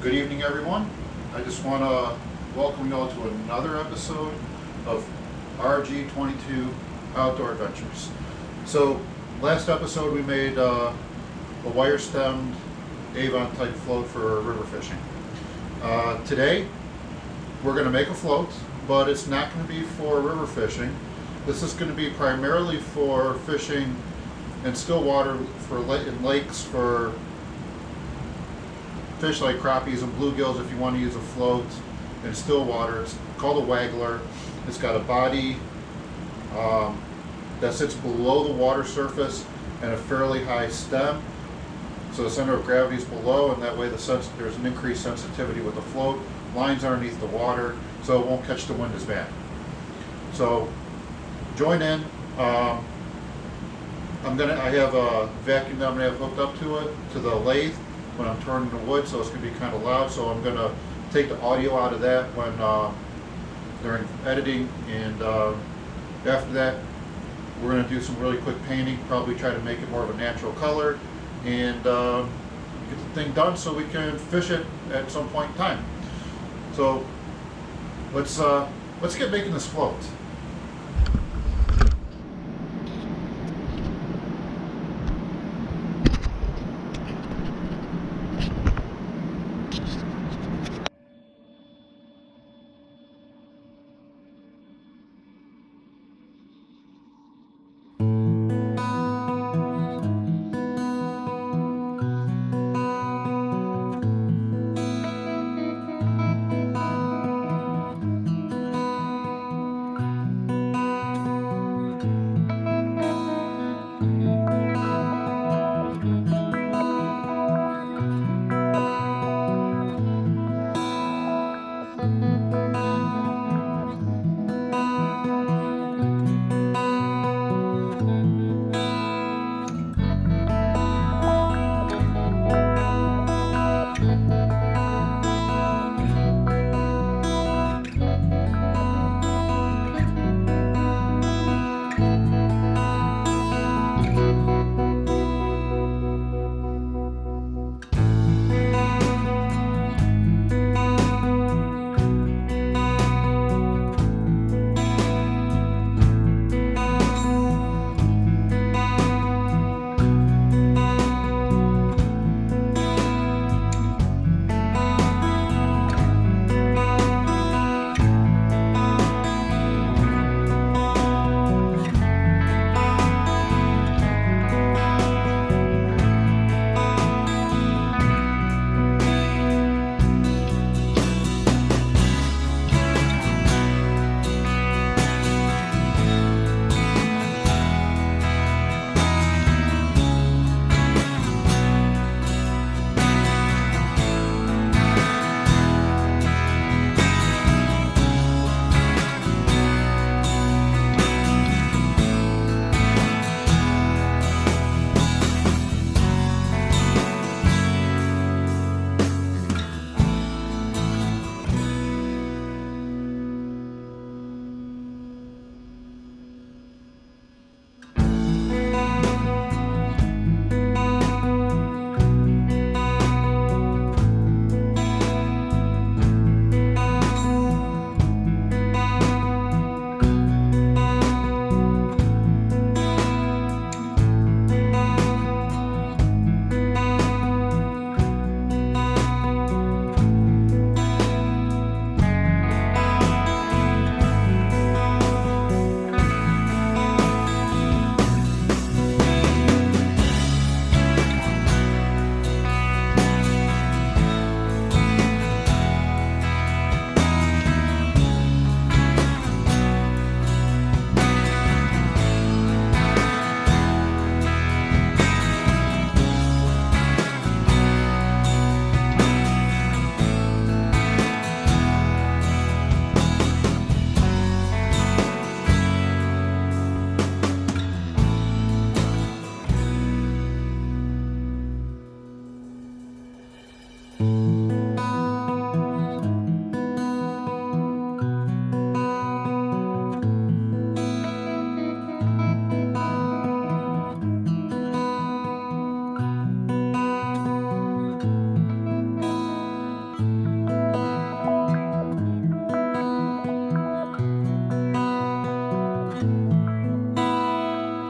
Good evening, everyone. I just want to welcome you all to another episode of RG22 Outdoor Adventures. So, last episode we made a wire-stemmed Avon type float for river fishing. Today we're going to make a float, but it's not going to be for river fishing. This is going to be primarily for fishing in still water, in lakes, for fish like crappies and bluegills if you want to use a float in still water. It's called a waggler. It's got a body that sits below the water surface and a fairly high stem. So the center of gravity is below, and that way there's an increased sensitivity with the float. Lines underneath the water, so it won't catch the wind as bad. So join in. I have a vacuum that I'm going to have hooked up to it, to the lathe, when I'm turning the wood, so it's going to be kind of loud. So I'm going to take the audio out of that when during editing, and after that we're going to do some really quick painting, probably try to make it more of a natural color, and get the thing done so we can fish it at some point in time. So let's get making this float.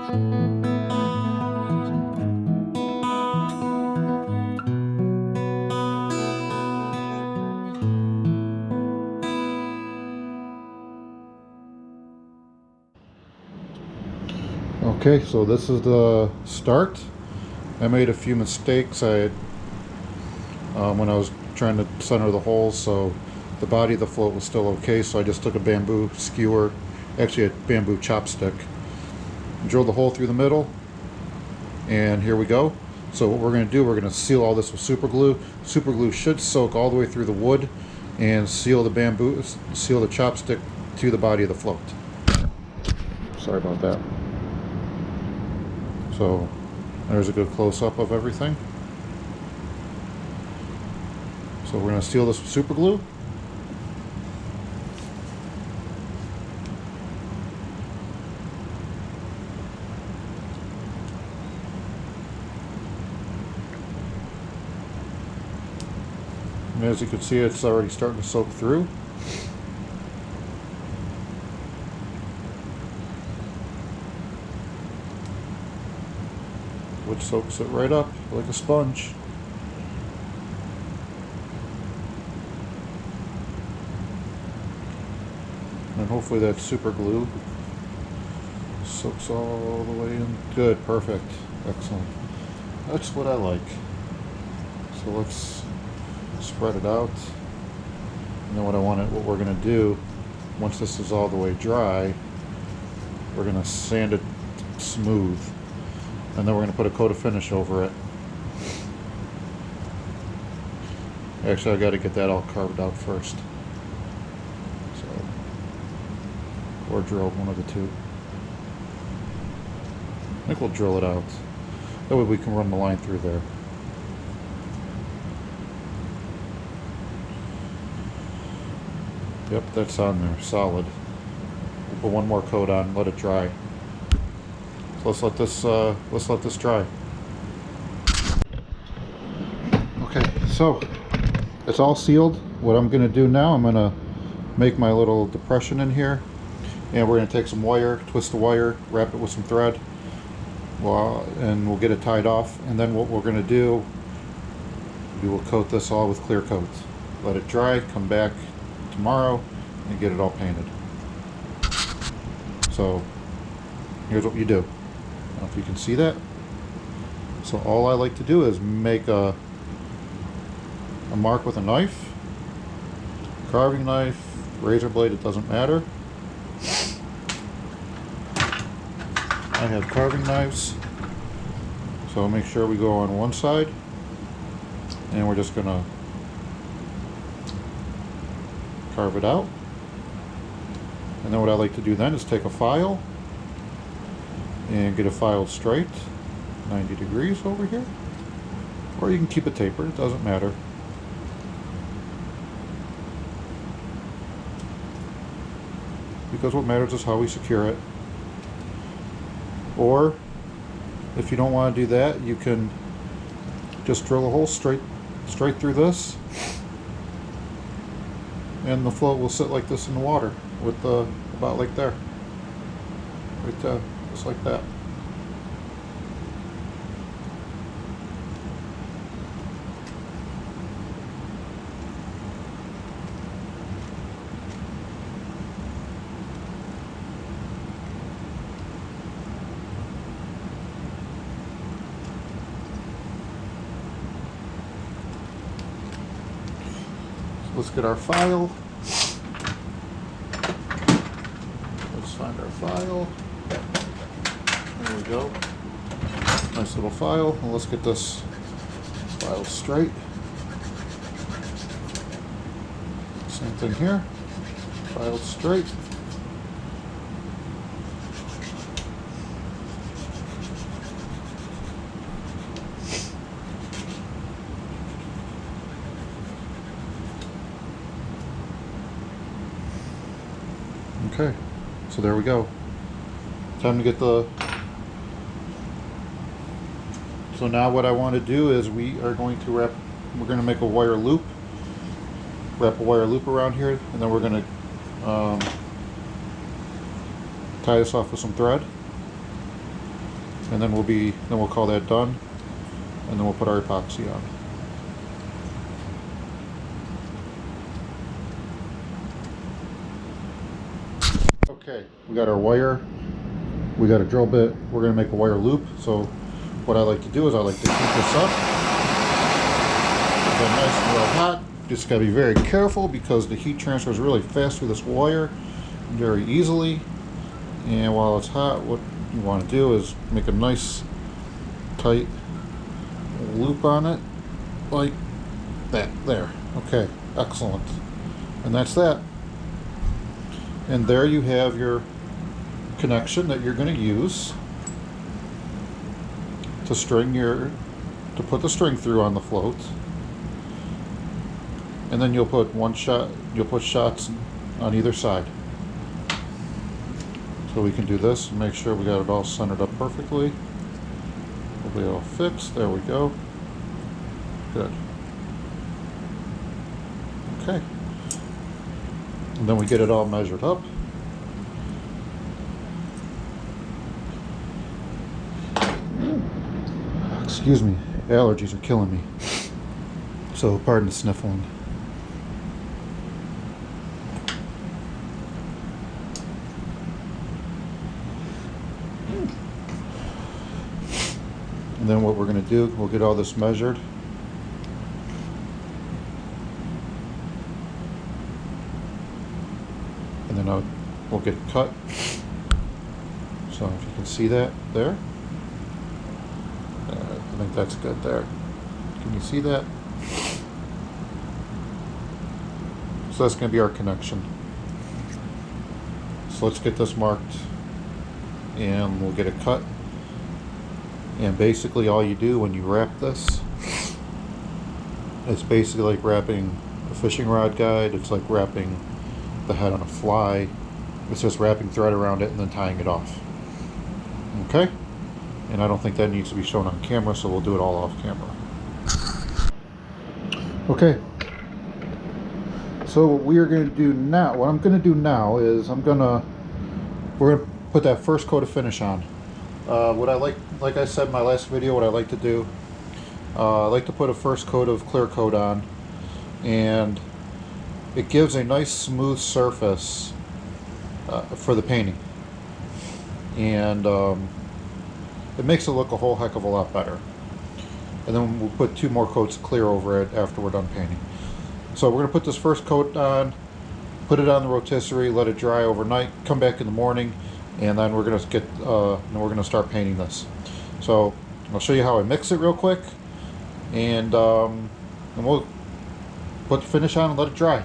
Okay, so this is the start. I made a few mistakes when I was trying to center the holes, so the body of the float was still okay, so I just took a bamboo skewer, actually a bamboo chopstick, drilled the hole through the middle, and here we go. So what we're going to do, we're going to seal all this with super glue. Super glue should soak all the way through the wood and seal the chopstick to the body of the float. Sorry about that. So there's a good close-up of everything. So we're going to seal this with super glue. And as you can see, it's already starting to soak through. Which soaks it right up like a sponge. And hopefully that super glue soaks all the way in. Good, perfect, excellent. That's what I like. So let's spread it out. And then what we're going to do, once this is all the way dry, we're going to sand it smooth. And then we're going to put a coat of finish over it. Actually, I got to get that all carved out first. Or drill, one of the two. I think we'll drill it out. That way we can run the line through there. Yep, that's on there, solid. We'll put one more coat on, let it dry. So let's let this dry. Okay, so it's all sealed. What I'm going to do now, I'm going to make my little depression in here. And we're going to take some wire, twist the wire, wrap it with some thread, and we'll get it tied off. And then what we're going to do, we will coat this all with clear coat. Let it dry, come back tomorrow, and get it all painted. So here's what you do. I don't know if you can see that. So all I like to do is make a mark with a knife, carving knife, razor blade, it doesn't matter. I have carving knives, so make sure we go on one side, and we're just going to carve it out. And then what I like to do then is take a file and get it filed straight, 90 degrees over here, or you can keep it tapered, it doesn't matter. Because what matters is how we secure it. Or if you don't want to do that, you can just drill a hole straight through this, and the float will sit like this in the water with about like there, right just like that. Let's get our file. Let's find our file. There we go. Nice little file. Well, let's get this file straight. Same thing here. Filed straight. Okay, so there we go. Time to get the... So now what I want to do is we're going to make a wire loop. Wrap a wire loop around here, and then we're going to tie this off with some thread. and then we'll call that done, and then we'll put our epoxy on. Okay, we got our wire, we got a drill bit, we're going to make a wire loop. So what I like to do is I like to keep this up, get nice and real hot. Just got to be very careful because the heat transfers really fast through this wire very easily. And while it's hot, what you want to do is make a nice tight loop on it like that. There. Okay, excellent. And that's that. And there you have your connection that you're going to use to put the string through on the float. And then you'll put shots on either side. So we can do this and make sure we got it all centered up perfectly. Hopefully it all fits. There we go. Good. Okay. And then we get it all measured up. Excuse me, allergies are killing me. So pardon the sniffling. And then what we're going to do, we'll get all this measured. And then we'll get it cut. So if you can see that there. I think that's good there. Can you see that? So that's going to be our connection. So let's get this marked and we'll get it cut. And basically all you do when you wrap this, it's basically like wrapping a fishing rod guide. It's like wrapping the head on a fly. It's just wrapping thread around it and then tying it off. Okay? And I don't think that needs to be shown on camera, so we'll do it all off camera. Okay. So what we are going to do now, what I'm going to do now is we're going to put that first coat of finish on. What I like I said in my last video, what I like to do, I like to put a first coat of clear coat on, and it gives a nice smooth surface for the painting, and it makes it look a whole heck of a lot better. And then we'll put 2 more coats of clear over it after we're done painting. So we're going to put this first coat on, put it on the rotisserie, let it dry overnight, come back in the morning, and then we're going to start painting this. So I'll show you how I mix it real quick, and we'll put the finish on and let it dry.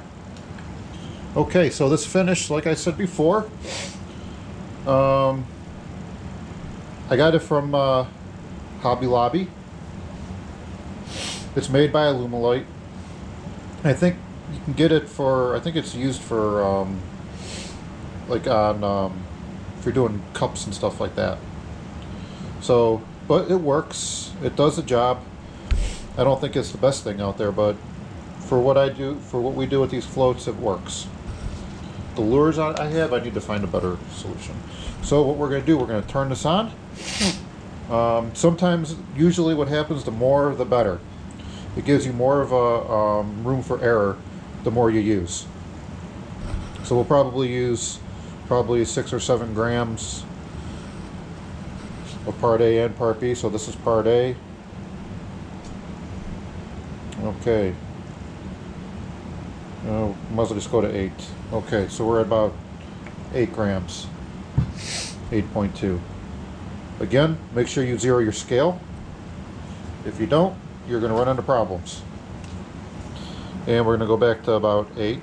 Okay, so this finish, like I said before, I got it from Hobby Lobby. It's made by Alumilite. I think you can get it for, I think it's used for like on if you're doing cups and stuff like that. So, but it works. It does the job. I don't think it's the best thing out there, but for what we do with these floats, it works. The lures I have, I need to find a better solution. So what we're going to do, we're going to turn this on. Sometimes, usually what happens, the more the better. It gives you more of a room for error the more you use. So we'll probably use 6 or 7 grams of part A and part B. So this is part A. Okay. Might as well just go to 8. Okay, so we're at about 8 grams. 8.2. Again, make sure you zero your scale. If you don't, you're going to run into problems. And we're going to go back to about 8.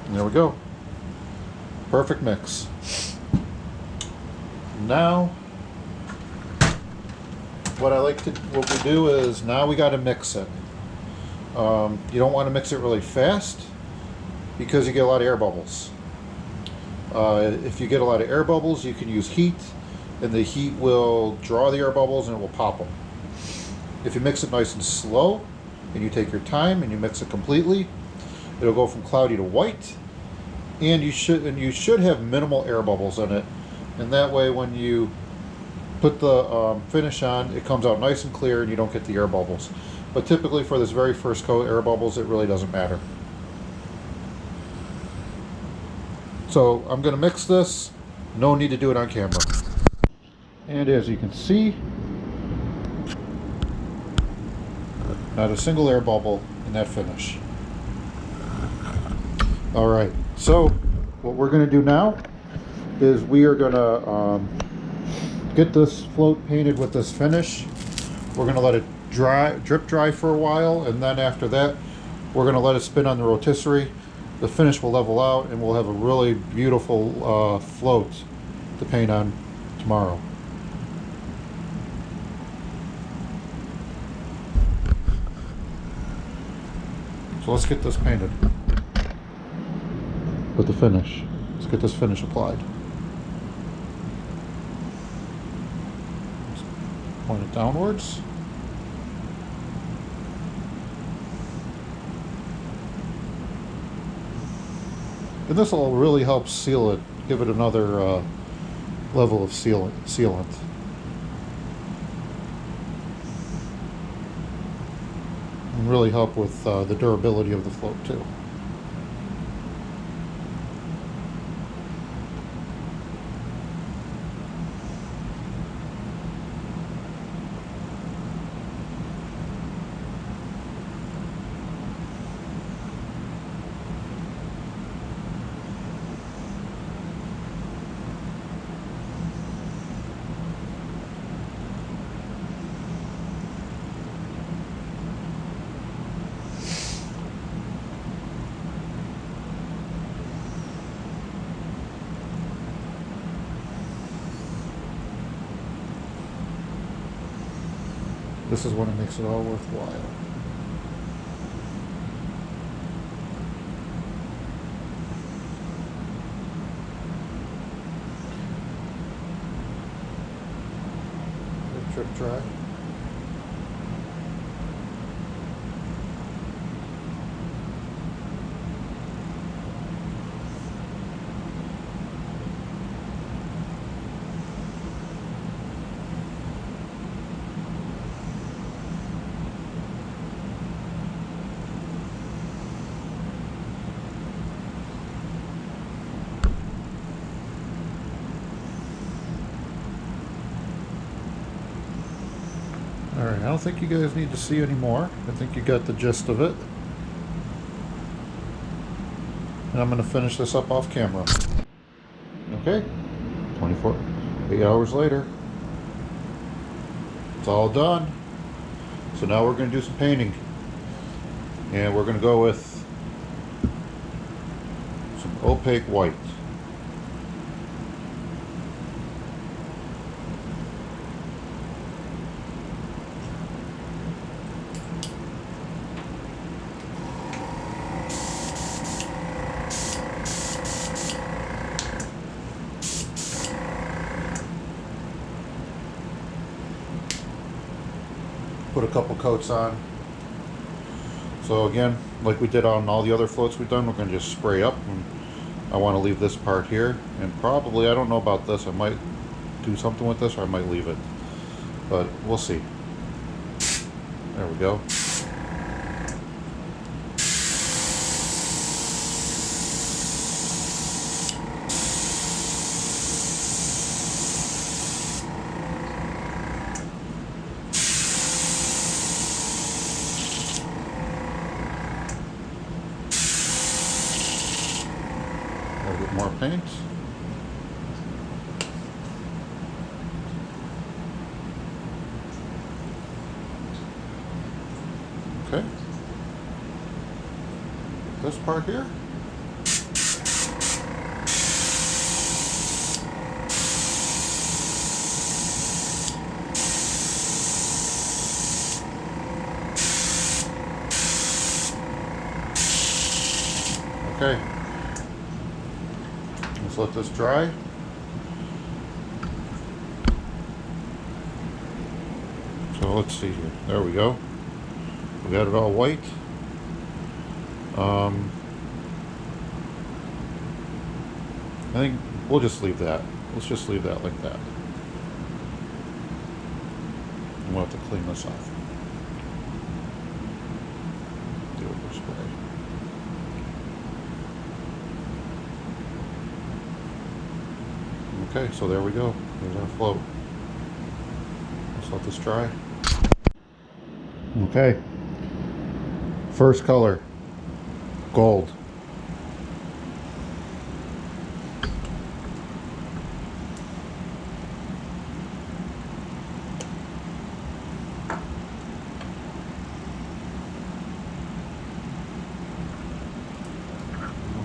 And there we go. Perfect mix. Now, what we do is, now we got to mix it. You don't want to mix it really fast because you get a lot of air bubbles. If you get a lot of air bubbles, you can use heat, and the heat will draw the air bubbles and it will pop them. If you mix it nice and slow, and you take your time and you mix it completely, it'll go from cloudy to white, and you should have minimal air bubbles in it, and that way when you put the finish on, it comes out nice and clear and you don't get the air bubbles. But typically for this very first coat, air bubbles, it really doesn't matter. So I'm going to mix this. No need to do it on camera. And as you can see, not a single air bubble in that finish. Alright, so what we're going to do now is we are going to get this float painted with this finish. We're going to let it drip dry for a while, and then after that we're going to let it spin on the rotisserie. The finish will level out and we'll have a really beautiful float to paint on tomorrow. So let's get this painted with the finish. Let's get this finish applied. Just point it downwards. And this will really help seal it, give it another level of sealant. And really help with the durability of the float too. This is when it makes it all worthwhile. Drip dry. Alright, I don't think you guys need to see anymore. I think you got the gist of it. And I'm going to finish this up off camera. Okay, 8 hours later. It's all done. So now we're going to do some painting. And we're going to go with some opaque white. Put a couple coats on. So again, like we did on all the other floats we've done, we're going to just spray up. And I want to leave this part here, and probably, I don't know about this, I might do something with this or I might leave it, but we'll see. There we go. A little bit more paint. Okay. This part here. Okay. Let's let this dry. So So let's see here. There we go. We got it all white. I think we'll just leave that. Let's just leave that like that. And we'll have to clean this off. Do it this way. Okay, so there we go. Here's our float. Let's let this dry. Okay. First color, gold.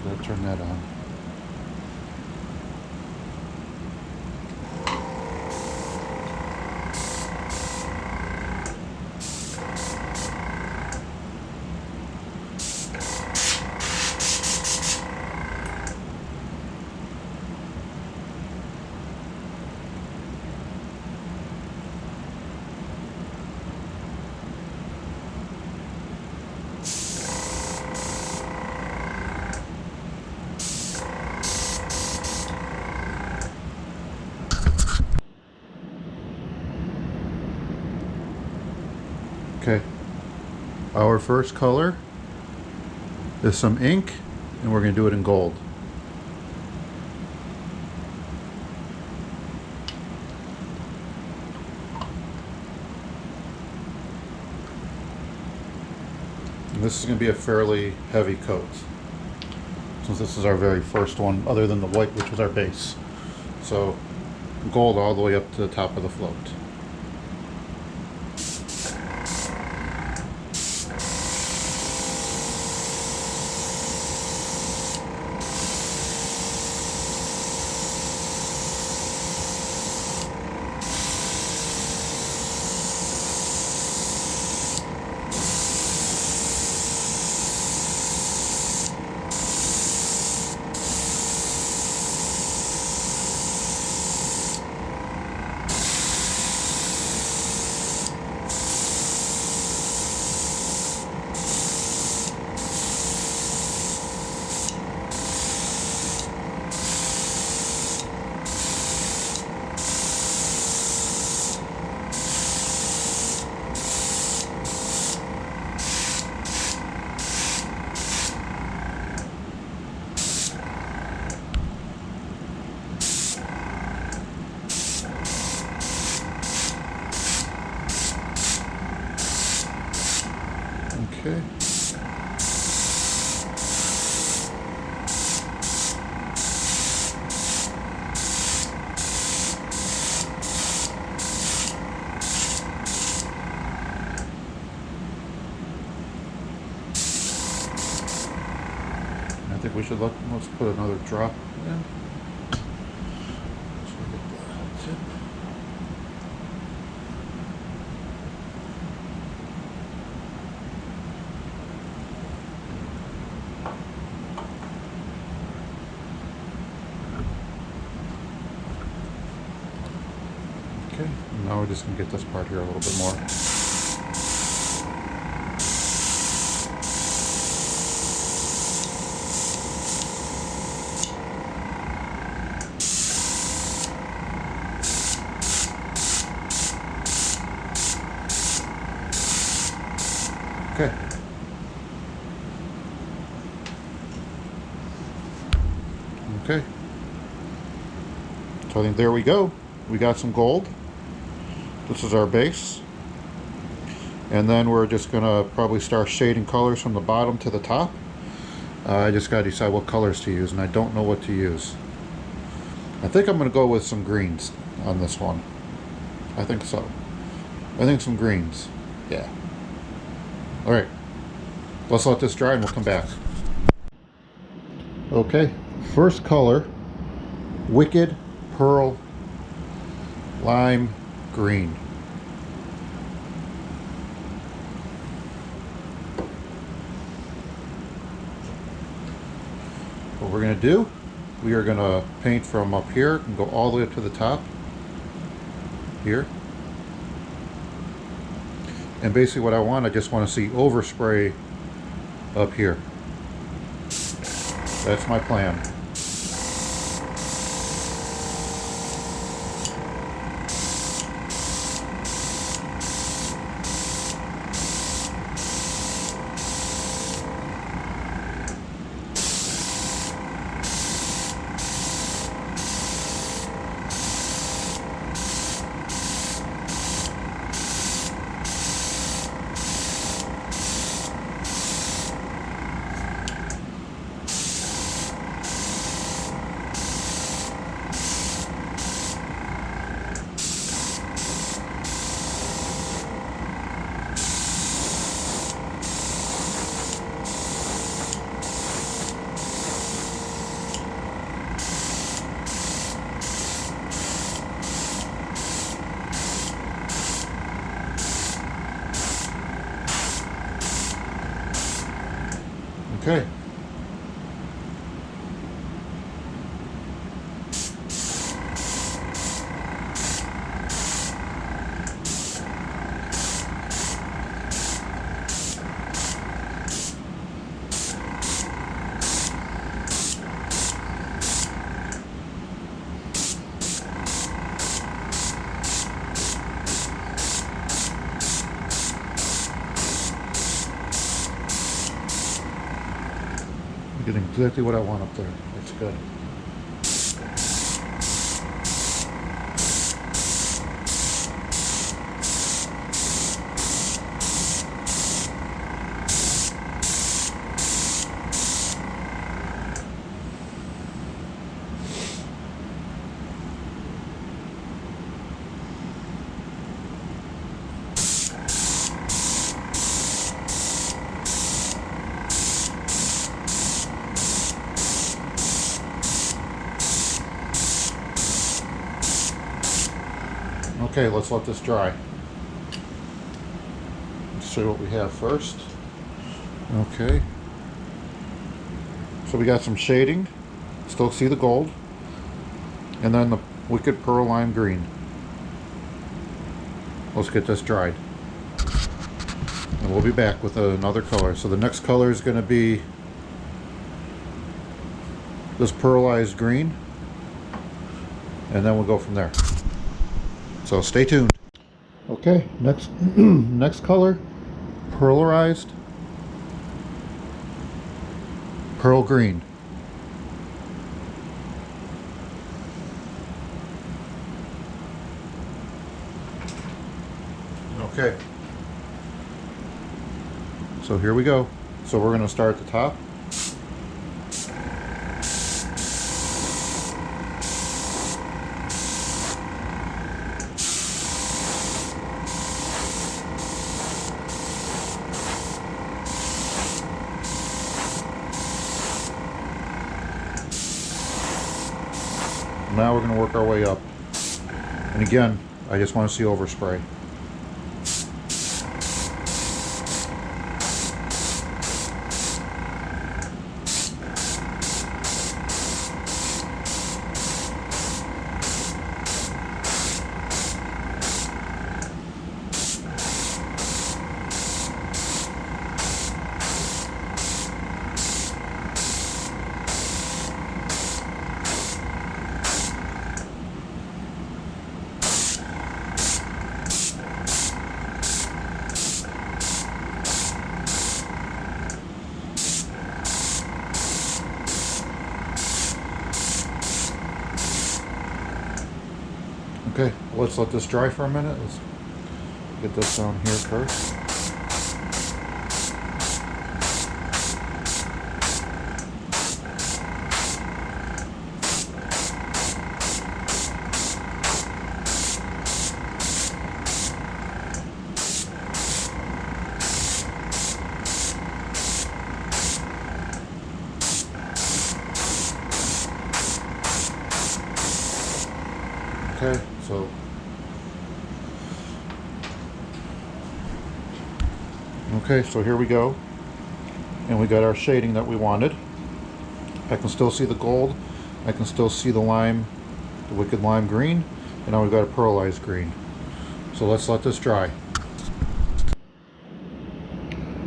I'll turn that on. Okay, our first color is some ink, and we're going to do it in gold. And this is going to be a fairly heavy coat, since this is our very first one, other than the white, which was our base. So gold all the way up to the top of the float. Okay. I think we should let's put another drop in. So we get the tip. Okay, now we're just going to get this part here a little bit more. Okay. Okay. So I think there we go. We got some gold. This is our base. And then we're just going to probably start shading colors from the bottom to the top. I just got to decide what colors to use, and I don't know what to use. I think I'm going to go with some greens on this one. I think so. I think some greens. Yeah. Alright. Let's let this dry and we'll come back. Okay. First color. Wicked Pearl Lime Green. What we're going to do, we are going to paint from up here and go all the way up to the top here. And basically what I just want to see overspray up here. That's my plan. Okay. Getting exactly what I want up there. That's good. Okay, let's let this dry. Let's show you what we have first. Okay. So we got some shading. Still see the gold. And then the Wicked Pearl Lime Green. Let's get this dried. And we'll be back with another color. So the next color is going to be this pearlized green. And then we'll go from there. So stay tuned. Okay, next next color, pearlized pearl green. Okay. So here we go. So we're going to start at the top. Now we're going to work our way up. And again, I just want to see overspray. Okay, let's let this dry for a minute. Let's get this down here first. Okay, so here we go, and we got our shading that we wanted. I can still see the gold, I can still see the lime, the Wicked Lime Green, and now we've got a pearlized green. So let's let this dry.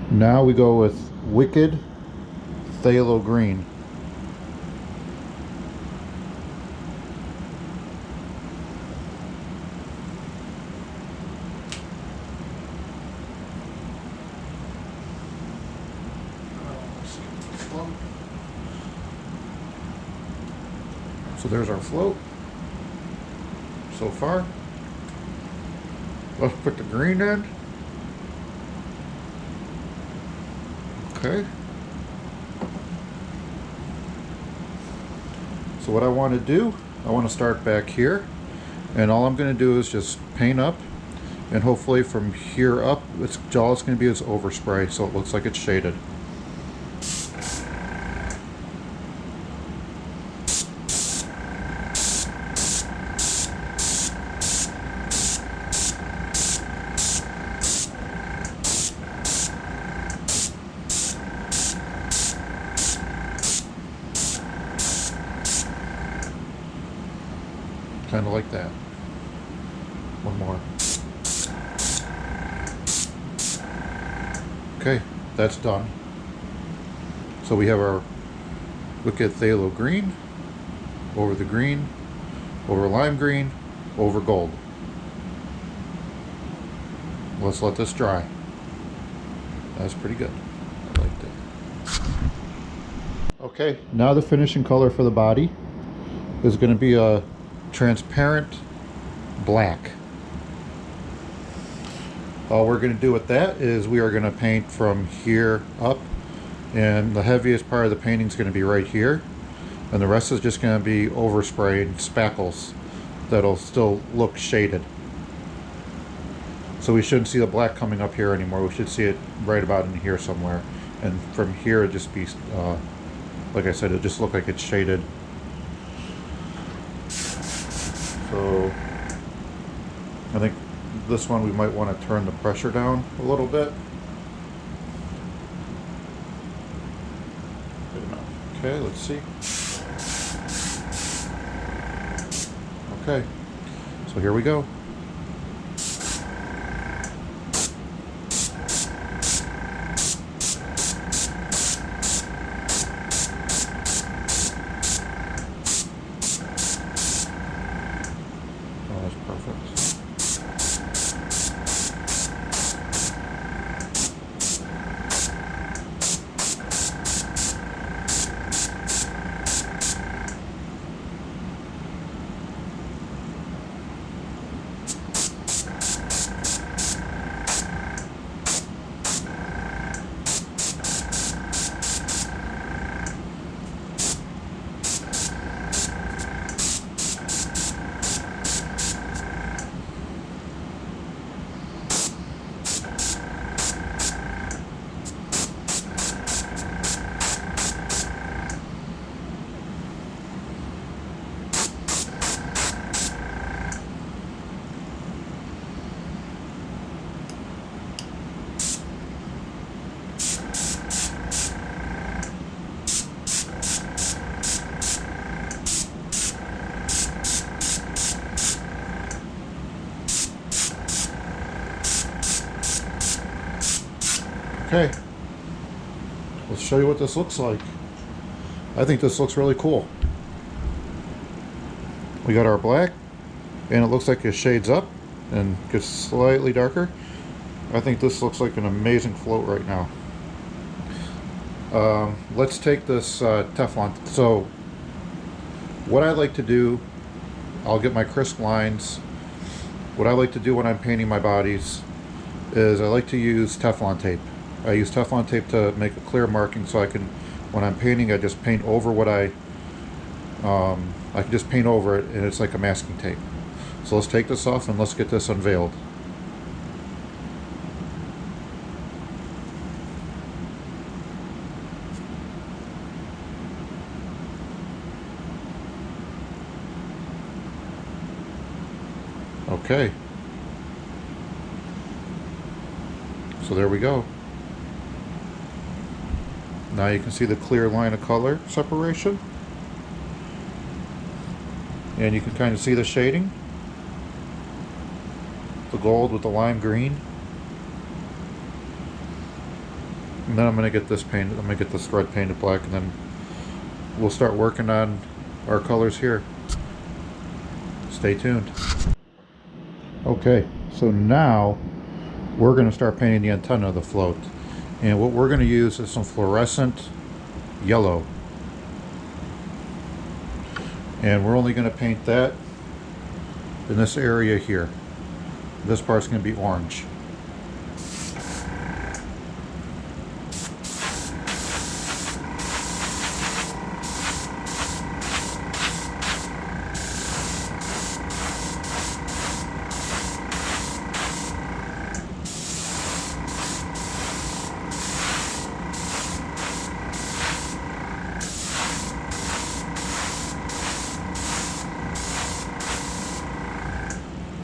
Now we go with Wicked Phthalo Green. So there's our float so far. Let's put the green in. Okay. So what I want to do, I want to start back here, and all I'm going to do is just paint up, and hopefully from here up, all it's going to be is overspray, so it looks like it's shaded. Kind of like that. One more. Okay, that's done. So we have our Wicked Phthalo Green, over the green, over lime green, over gold. Let's let this dry. That's pretty good. I like that. Okay, now the finishing color for the body is going to be a transparent black. All we're going to do with that is we are going to paint from here up, and the heaviest part of the painting is going to be right here, and the rest is just going to be overspray and spackles that'll still look shaded. So we shouldn't see the black coming up here anymore. We should see it right about in here somewhere, and from here it just be like I said, it just look like it's shaded. So I think this one we might want to turn the pressure down a little bit. Good enough. Okay, let's see. Okay, so here we go. Okay, let's show you what this looks like. I think this looks really cool. We got our black, and it looks like it shades up and gets slightly darker. I think this looks like an amazing float right now. Let's take this Teflon. So what I like to do, I'll get my crisp lines. What I like to do when I'm painting my bodies is I like to use Teflon tape. I use Teflon tape to make a clear marking, so I can, when I'm painting, I just paint over what I can just paint over it, and it's like a masking tape. So let's take this off and let's get this unveiled. Okay. So there we go. Now you can see the clear line of color separation. And you can kind of see the shading. The gold with the lime green. And then I'm going to get this painted. I'm going to get this thread painted black, and then we'll start working on our colors here. Stay tuned. Okay, so now we're going to start painting the antenna of the float. And what we're going to use is some fluorescent yellow. And we're only going to paint that in this area here. This part's going to be orange.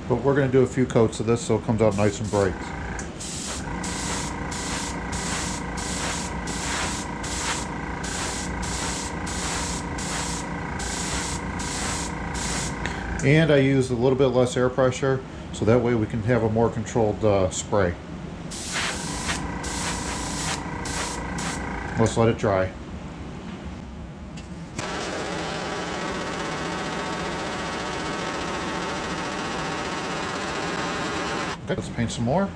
But we're going to do a few coats of this so it comes out nice and bright. And I used a little bit less air pressure so that way we can have a more controlled spray. Let's let it dry. Okay, let's paint some more.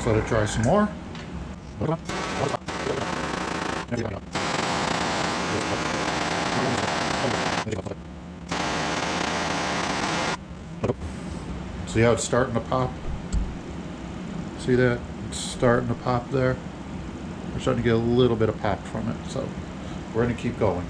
Let it dry some more. See how it's starting to pop? See that? It's starting to pop there. We're starting to get a little bit of pop from it, so we're going to keep going.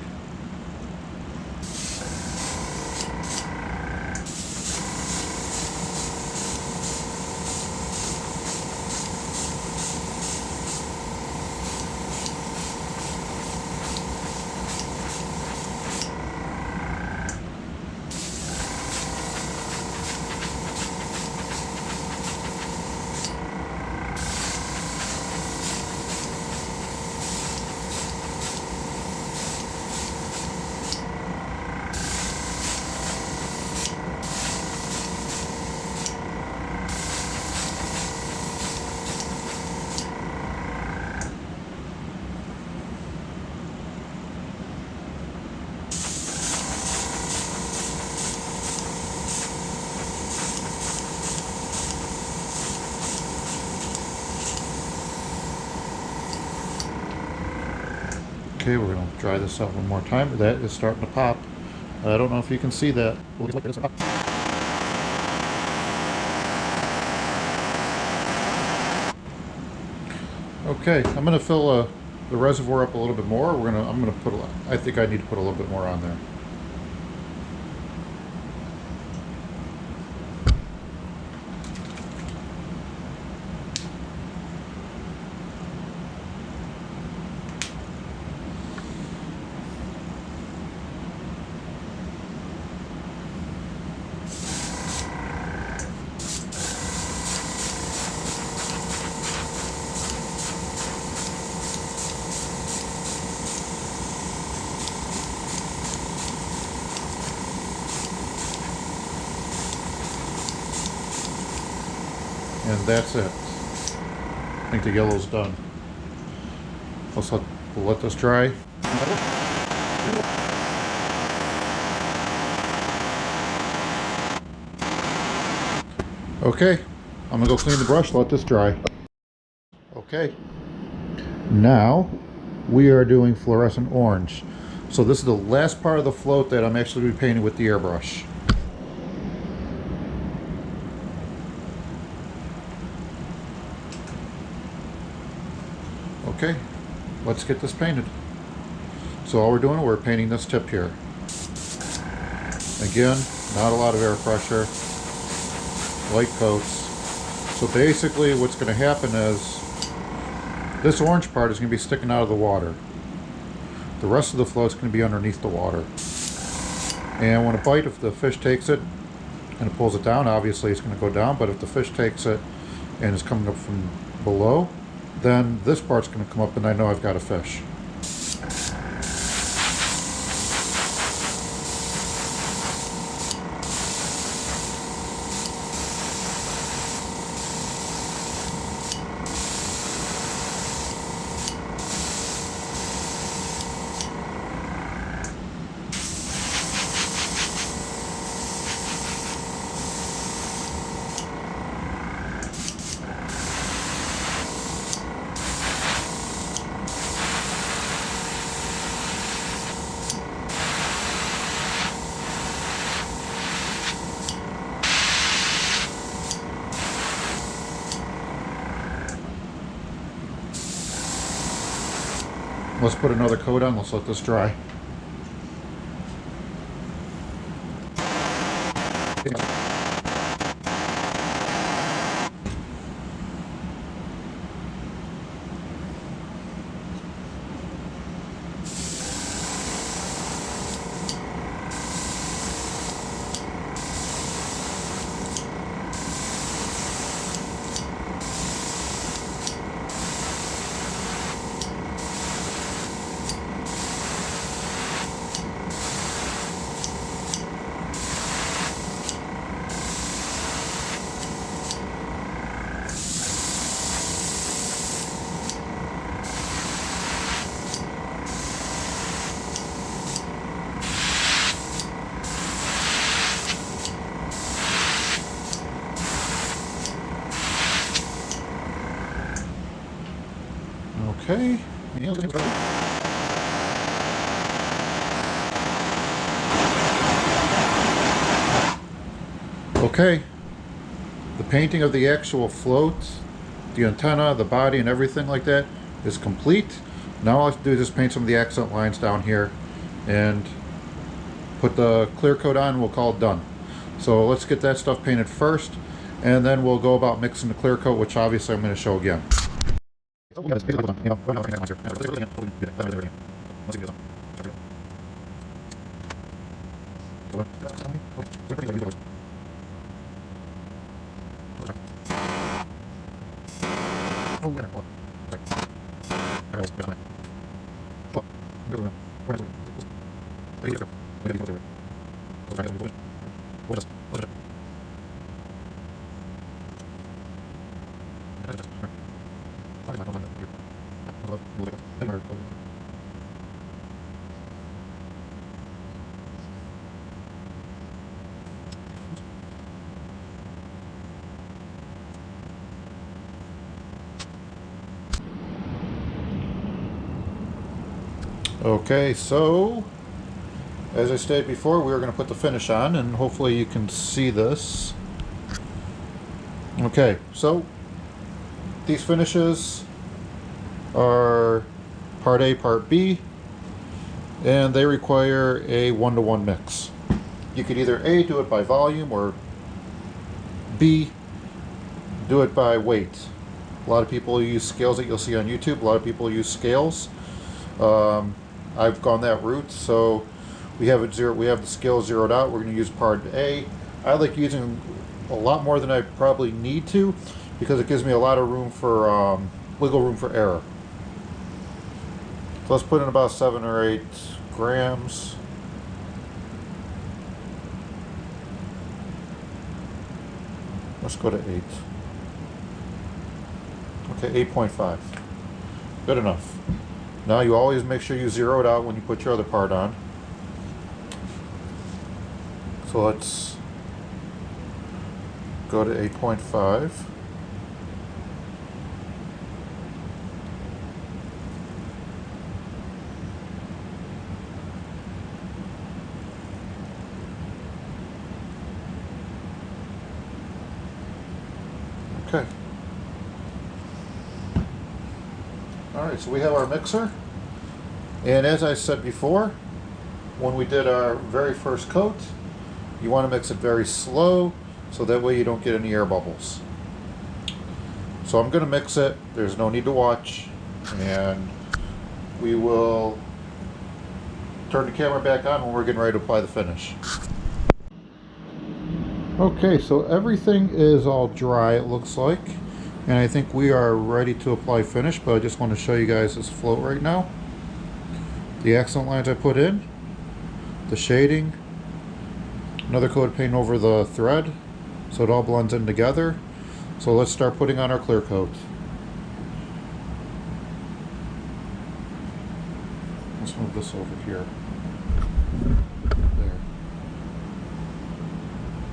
Okay, we're going to dry this out one more time. That is starting to pop. I don't know if you can see that. Okay, I'm going to fill the reservoir up a little bit more. I'm going to put. I think I need to put a little bit more on there. And that's it. I think the yellow's done. We'll let this dry. Okay, I'm gonna go clean the brush, let this dry. Okay, now we are doing fluorescent orange. So this is the last part of the float that I'm actually repainting with the airbrush. Okay, let's get this painted. So all we're doing, we're painting this tip here. Again, not a lot of air pressure, light coats. So basically what's going to happen is this orange part is going to be sticking out of the water. The rest of the float's going to be underneath the water. And when a bite, if the fish takes it and it pulls it down, obviously it's going to go down, but if the fish takes it and is coming up from below, then this part's going to come up and I know I've got a fish. Let's put another coat on, let's let this dry. Okay. Okay. The painting of the actual float, the antenna, the body, and everything like that is complete. Now all I have to do is just paint some of the accent lines down here and put the clear coat on and we'll call it done. So let's get that stuff painted first and then we'll go about mixing the clear coat, which obviously I'm going to show again. Okay, so as I stated before, we are going to put the finish on and hopefully you can see this. Okay, so these finishes are part A, part B, and they require a 1-to-1 mix. You could either A, do it by volume, or B, do it by weight. A lot of people use scales that you'll see on YouTube. A lot of people use scales. I've gone that route, so we have the scale zeroed out. We're going to use part A. I like using a lot more than I probably need to because it gives me a lot of room for wiggle room for error. So let's put in about 7 or 8 grams. Let's go to 8. Okay, 8.5. Good enough. Now you always make sure you zero it out when you put your other part on. So let's go to 8.5. Okay. Alright, so we have our mixer, and as I said before, when we did our very first coat, you want to mix it very slow so that way you don't get any air bubbles. So I'm going to mix it, there's no need to watch, and we will turn the camera back on when we're getting ready to apply the finish. Okay, so everything is all dry, it looks like, and I think we are ready to apply finish, but I just want to show you guys this float right now. The accent lines I put in, the shading, another coat of paint over the thread, so it all blends in together. So let's start putting on our clear coat. Let's move this over here. There.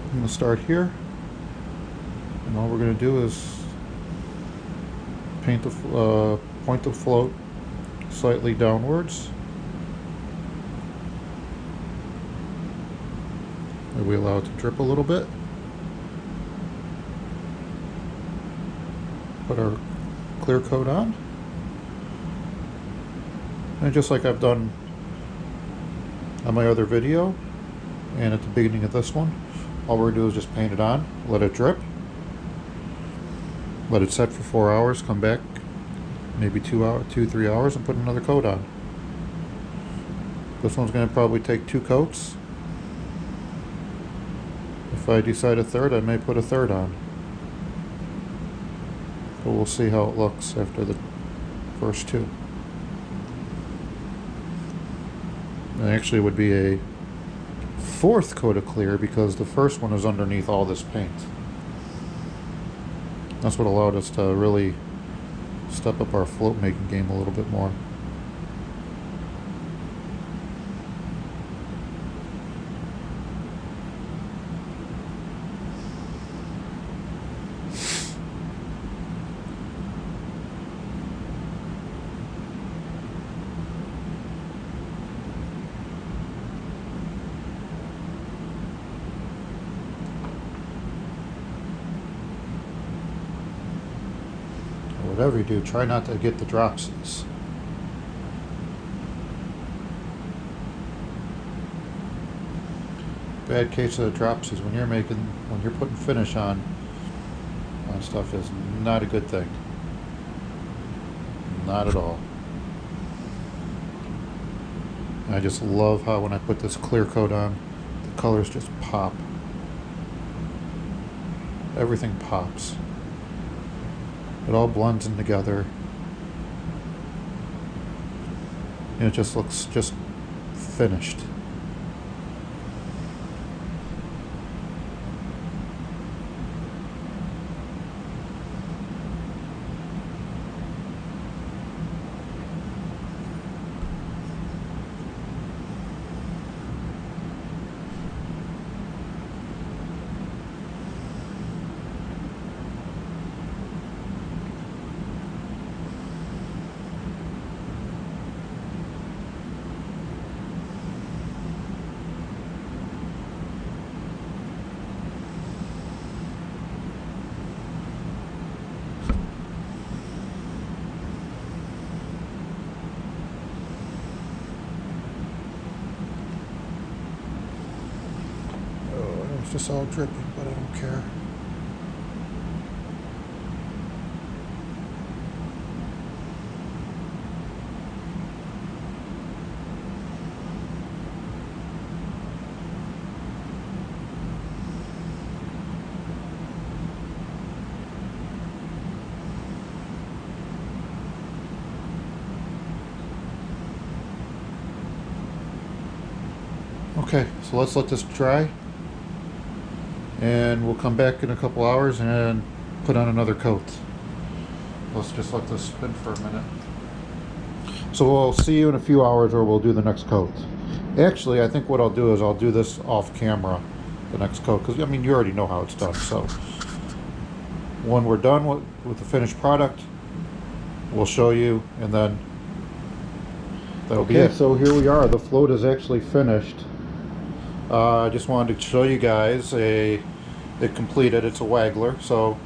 I'm going to start here, and all we're going to do is paint the point the float slightly downwards. And we allow it to drip a little bit. Put our clear coat on, and just like I've done on my other video and at the beginning of this one, all we're going to do is just paint it on, let it drip, let it set for 4 hours, come back maybe 2-3 hours and put another coat on. This one's going to probably take 2 coats. If I decide a third, I may put a third on. But we'll see how it looks after the first 2. And actually it would be a 4th coat of clear because the first one is underneath all this paint. That's what allowed us to really step up our float making game a little bit more. Whatever you do, try not to get the dropsies. Bad case of the dropsies when you're putting finish on stuff is not a good thing. Not at all. I just love how when I put this clear coat on, the colors just pop. Everything pops. It all blends in together, and it just looks just finished. It's just all dripping, but I don't care. Okay, so let's let this dry, and we'll come back in a couple hours and put on another coat. Let's just let this spin for a minute. So we'll see you in a few hours, or we'll do the next coat. Actually, I think what I'll do is I'll do this off camera, the next coat, because I mean you already know how it's done. So when we're done with the finished product, we'll show you, and then that'll be it. So here we are. The float is actually finished. I just wanted to show you guys it completed. It's a Waggler, so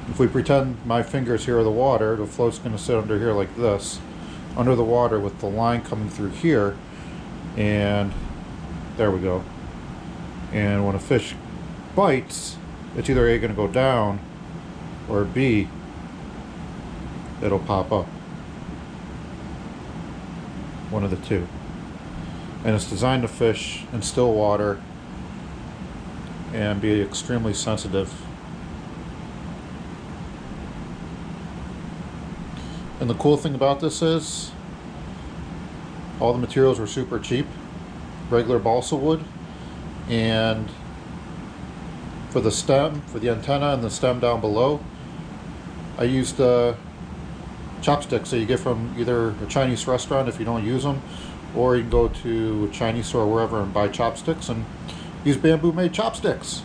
the If we pretend my fingers here are the water, the float's going to sit under here like this, under the water with the line coming through here, and there we go. And when a fish bites, it's either A, going to go down, or B, it'll pop up. One of the two. And it's designed to fish in still water and be extremely sensitive. And the cool thing about this is all the materials were super cheap, regular balsa wood, and for the stem, for the antenna and the stem down below, I used chopsticks that you get from either a Chinese restaurant if you don't use them, or you can go to a Chinese store or wherever and buy chopsticks and use bamboo made chopsticks.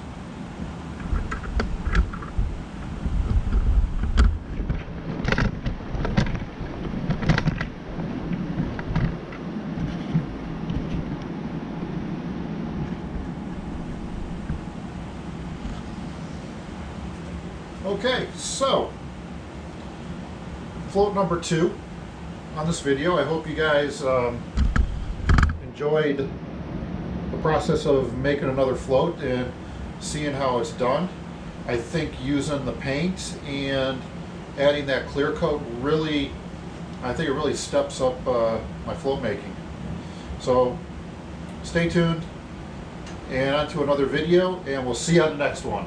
Okay, so float number 2 on this video. I hope you guys enjoyed the process of making another float and seeing how it's done. I think using the paint and adding that clear coat really, I think it really steps up my float making. So stay tuned and on to another video, and we'll see you on the next one.